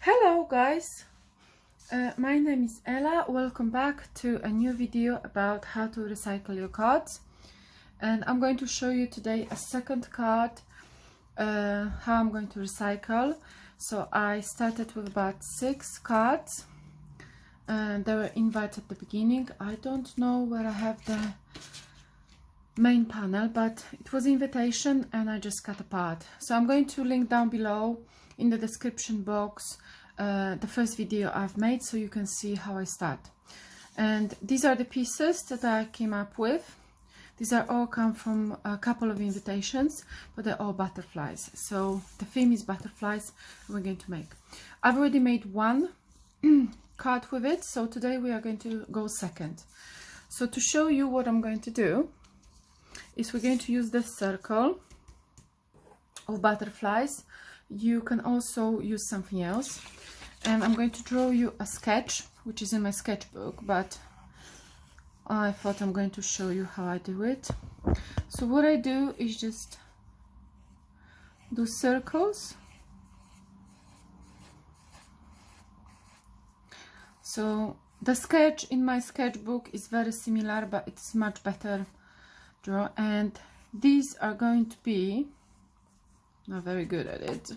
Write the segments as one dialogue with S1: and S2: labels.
S1: Hello guys, my name is Ella. Welcome back to a new video about how to recycle your cards, and I'm going to show you today a second card, how I'm going to recycle. So I started with about 6 cards and they were invited at the beginning. I don't know where I have the main panel, but it was invitation and I just cut apart. So I'm going to link down below in the description box the first video I've made, so you can see how I start. And these are the pieces that I came up with. These are all come from a couple of invitations, but they're all butterflies. So the theme is butterflies we're going to make. I've already made one card with it, so today we are going to go second. So to show you what I'm going to do is we're going to use this circle of butterflies. You can also use something else, and I'm going to draw you a sketch which is in my sketchbook, but I thought I'm going to show you how I do it. So what I do is just do circles. So the sketch in my sketchbook is very similar, but it's much better draw, and these are going to be not very good at it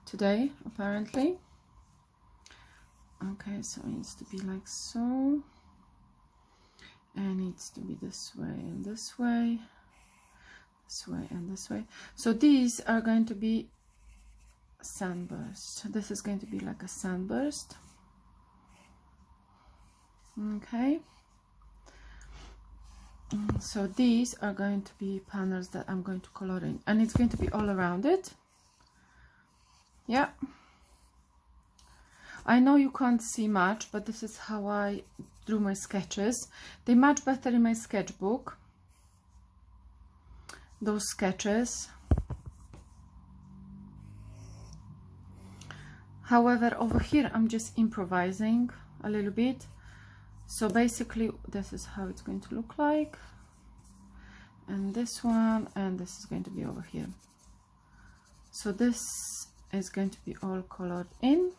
S1: today apparently. Okay, so it needs to be like so, and it needs to be this way and this way, this way and this way. So these are going to be sunburst. This is going to be like a sunburst. Okay, so these are going to be panels that I'm going to color in, and it's going to be all around it. Yeah, I know you can't see much, but this is how I drew my sketches. They're much better in my sketchbook, those sketches. However, over here I'm just improvising a little bit. So basically this is how it's going to look like, and this one, and this is going to be over here. So this is going to be all colored in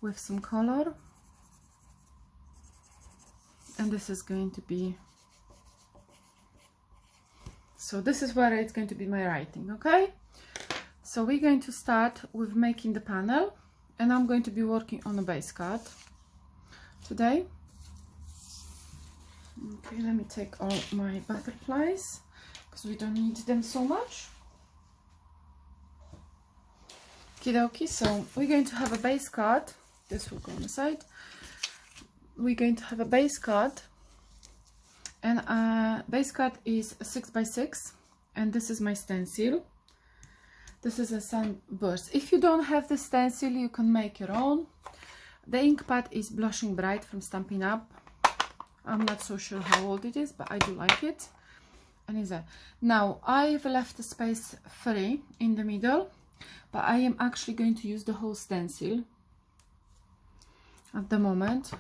S1: with some color, and this is going to be, so this is where it's going to be my writing. Okay, so we're going to start with making the panel, and I'm going to be working on a base card today. Okay, let me take all my butterflies because we don't need them so much. Okie, so we're going to have a base card. This will go on the side. We're going to have a base card, and base card is a 6x6, and this is my stencil. This is a sunburst. If you don't have the stencil, you can make your own. The ink pad is Blushing Bright from Stampin' Up. I'm not so sure how old it is, but I do like it. And it's there. Now I've left the space free in the middle, but I am actually going to use the whole stencil at the moment,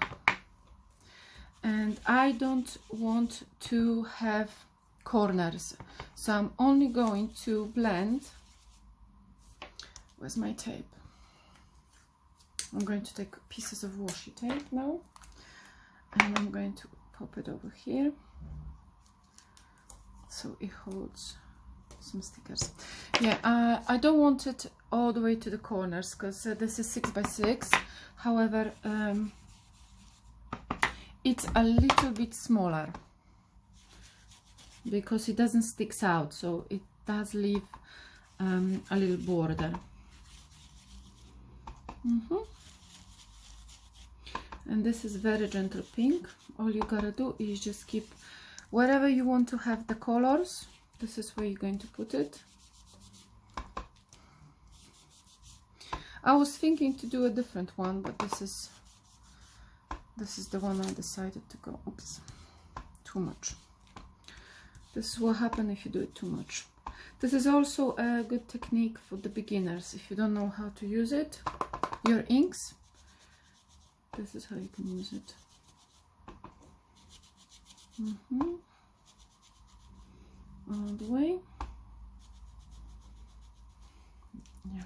S1: and I don't want to have corners, so I'm only going to blend. Where's my tape? I'm going to take pieces of washi tape now, and I'm going to pop it over here so it holds some stickers. Yeah, I don't want it all the way to the corners because this is 6x6. However, it's a little bit smaller because it doesn't stick out, so it does leave a little border. And this is very gentle pink. All you gotta do is just keep wherever you want to have the colors. This is where you're going to put it. I was thinking to do a different one, but this is the one I decided to go. Oops, too much. This is what happens if you do it too much. This is also a good technique for the beginners. If you don't know how to use it, your inks, this is how you can use it. All the way. Yeah.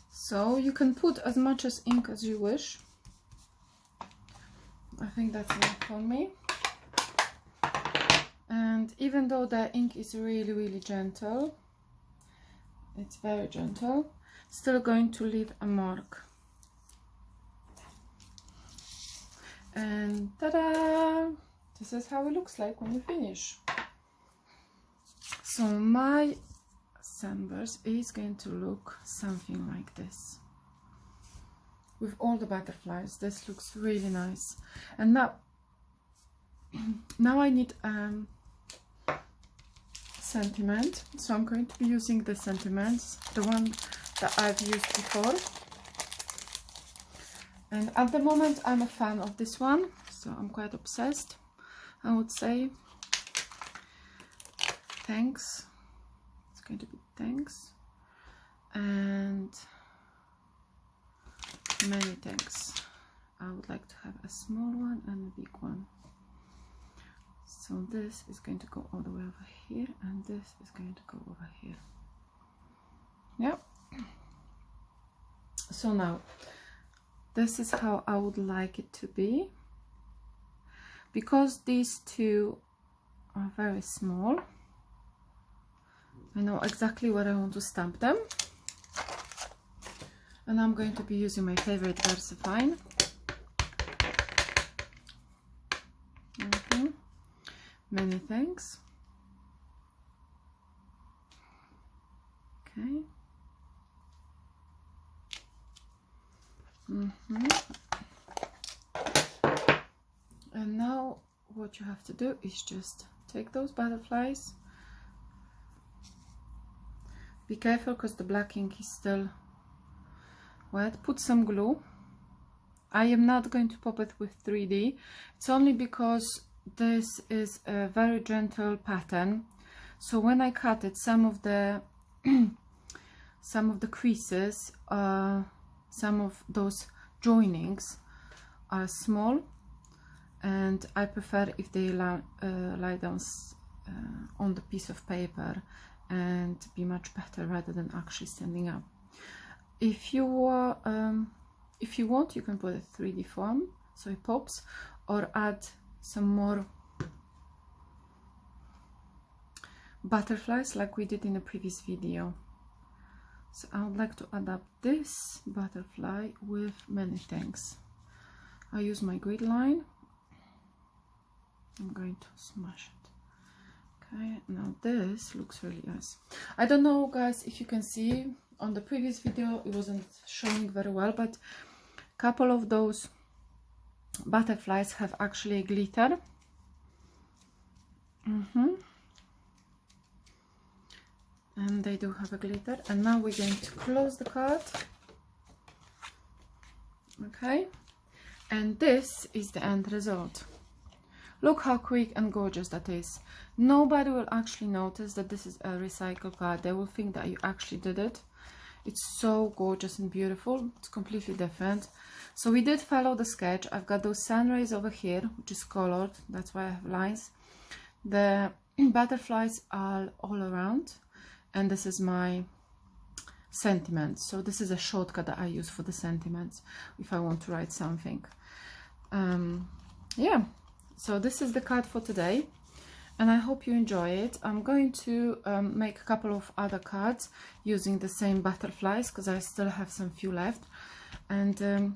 S1: So you can put as much as ink as you wish. I think that's enough for me. And even though the ink is really gentle, it's very gentle, still going to leave a mark. And ta-da! This is how it looks like when you finish. So my sunburst is going to look something like this, with all the butterflies. This looks really nice. And now I need sentiment, so I'm going to be using the sentiments, the one that I've used before. And at the moment I'm a fan of this one, so I'm quite obsessed, I would say. Thanks. It's going to be thanks. And many thanks. I would like to have a small one and a big one. So this is going to go all the way over here, and this is going to go over here. Yeah. So now, this is how I would like it to be. Because these two are very small, I know exactly where I want to stamp them. And I'm going to be using my favorite VersaFine. Many thanks. Okay. And now what you have to do is just take those butterflies. Be careful because the black ink is still wet. Put some glue. I am not going to pop it with 3D. It's only because this is a very gentle pattern, so when I cut it, some of the creases, some of those joinings are small, and I prefer if they lie down on the piece of paper and be much better rather than actually standing up. If you want, you can put a 3D form so it pops, or add some more butterflies like we did in the previous video. So I would like to adapt this butterfly with many thanks. I use my grid line. I'm going to smash it. Okay, now this looks really nice. I don't know, guys, if you can see on the previous video, it wasn't showing very well, but a couple of those butterflies have actually glitter. And they do have a glitter. And now we're going to close the card. Okay, and this is the end result. Look how quick and gorgeous that is. Nobody will actually notice that this is a recycled card. They will think that you actually did it. It's so gorgeous and beautiful. It's completely different. So we did follow the sketch. I've got those sun rays over here, which is colored. That's why I have lines. The butterflies are all around. And this is my sentiments. So this is a shortcut that I use for the sentiments if I want to write something. Yeah, so this is the card for today, and I hope you enjoy it. I'm going to make a couple of other cards using the same butterflies because I still have some few left, and